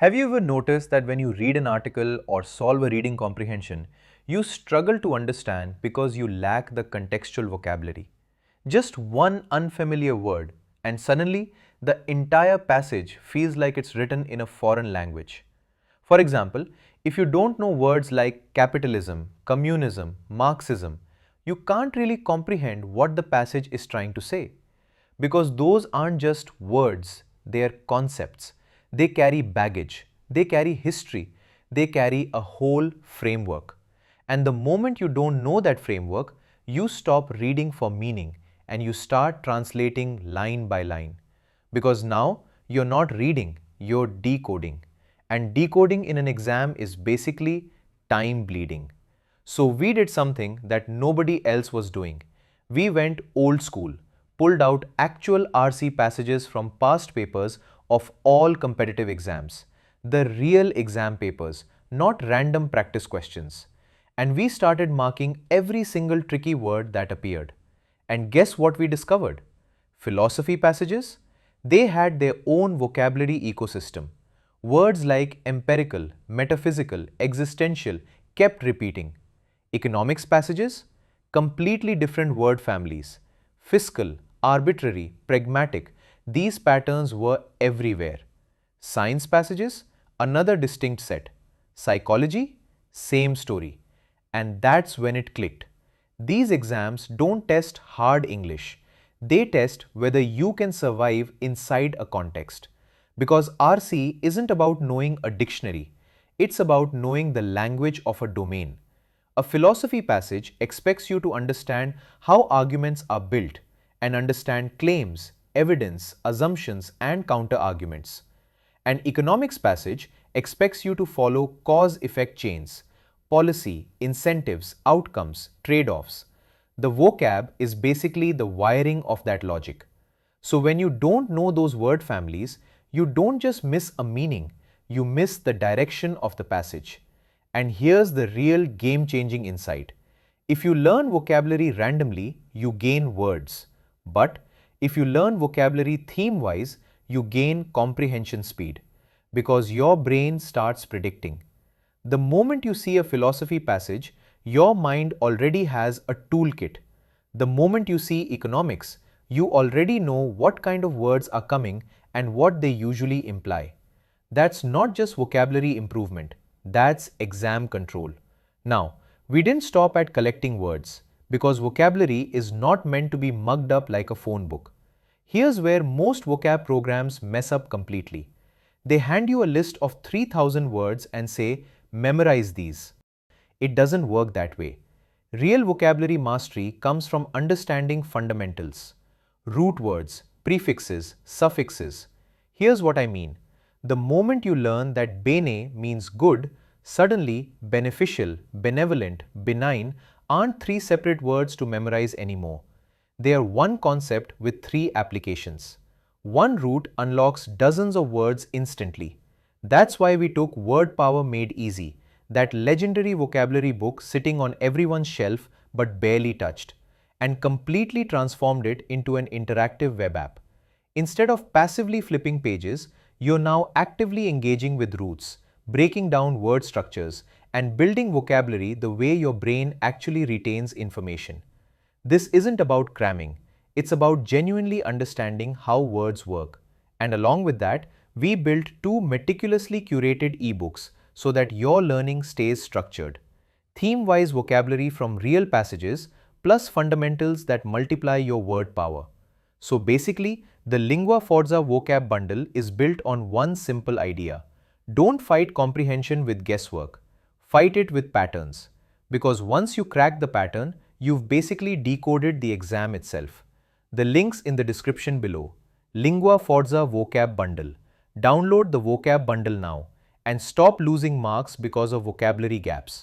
Have you ever noticed that when you read an article or solve a reading comprehension, you struggle to understand because you lack the contextual vocabulary? Just one unfamiliar word, and suddenly the entire passage feels like it's written in a foreign language. For example, if you don't know words like capitalism, communism, Marxism, you can't really comprehend what the passage is trying to say. Because those aren't just words, they are concepts. They carry baggage, they carry history, they carry a whole framework. And the moment you don't know that framework, you stop reading for meaning and you start translating line by line. Because now you're not reading, you're decoding. And decoding in an exam is basically time bleeding. So we did something that nobody else was doing. We went old school, pulled out actual RC passages from past papers of all competitive exams, the real exam papers, not random practice questions. And we started marking every single tricky word that appeared. And guess what we discovered? Philosophy passages? They had their own vocabulary ecosystem. Words like empirical, metaphysical, existential kept repeating. Economics passages? Completely different word families. Fiscal, arbitrary, pragmatic, these patterns were everywhere. Science passages? Another distinct set. Psychology? Same story. And that's when it clicked. These exams don't test hard English. They test whether you can survive inside a context. Because RC isn't about knowing a dictionary. It's about knowing the language of a domain. A philosophy passage expects you to understand how arguments are built and understand claims, evidence, assumptions, and counter-arguments. An economics passage expects you to follow cause-effect chains, policy, incentives, outcomes, trade-offs. The vocab is basically the wiring of that logic. So when you don't know those word families, you don't just miss a meaning, you miss the direction of the passage. And here's the real game-changing insight. If you learn vocabulary randomly, you gain words. But if you learn vocabulary theme-wise, you gain comprehension speed. Because your brain starts predicting. The moment you see a philosophy passage, your mind already has a toolkit. The moment you see economics, you already know what kind of words are coming and what they usually imply. That's not just vocabulary improvement. That's exam control. Now, we didn't stop at collecting words because vocabulary is not meant to be mugged up like a phone book. Here's where most vocab programs mess up completely. They hand you a list of 3,000 words and say, memorize these. It doesn't work that way. Real vocabulary mastery comes from understanding fundamentals. Root words, prefixes, suffixes. Here's what I mean. The moment you learn that bene means good, suddenly beneficial, benevolent, benign aren't three separate words to memorize anymore. They are one concept with three applications. One root unlocks dozens of words instantly. That's why we took WordPowerMadeEasy, that legendary vocabulary book sitting on everyone's shelf but barely touched, and completely transformed it into an interactive web app. Instead of passively flipping pages, you're now actively engaging with roots, breaking down word structures, and building vocabulary the way your brain actually retains information. This isn't about cramming, it's about genuinely understanding how words work. And along with that, we built two meticulously curated ebooks so that your learning stays structured. Theme-wise vocabulary from real passages, plus fundamentals that multiply your word power. So basically, the Lingua Forza vocab bundle is built on one simple idea. Don't fight comprehension with guesswork. Fight it with patterns. Because once you crack the pattern, you've basically decoded the exam itself. The link's in the description below. Lingua Forza vocab bundle. Download the vocab bundle now and stop losing marks because of vocabulary gaps.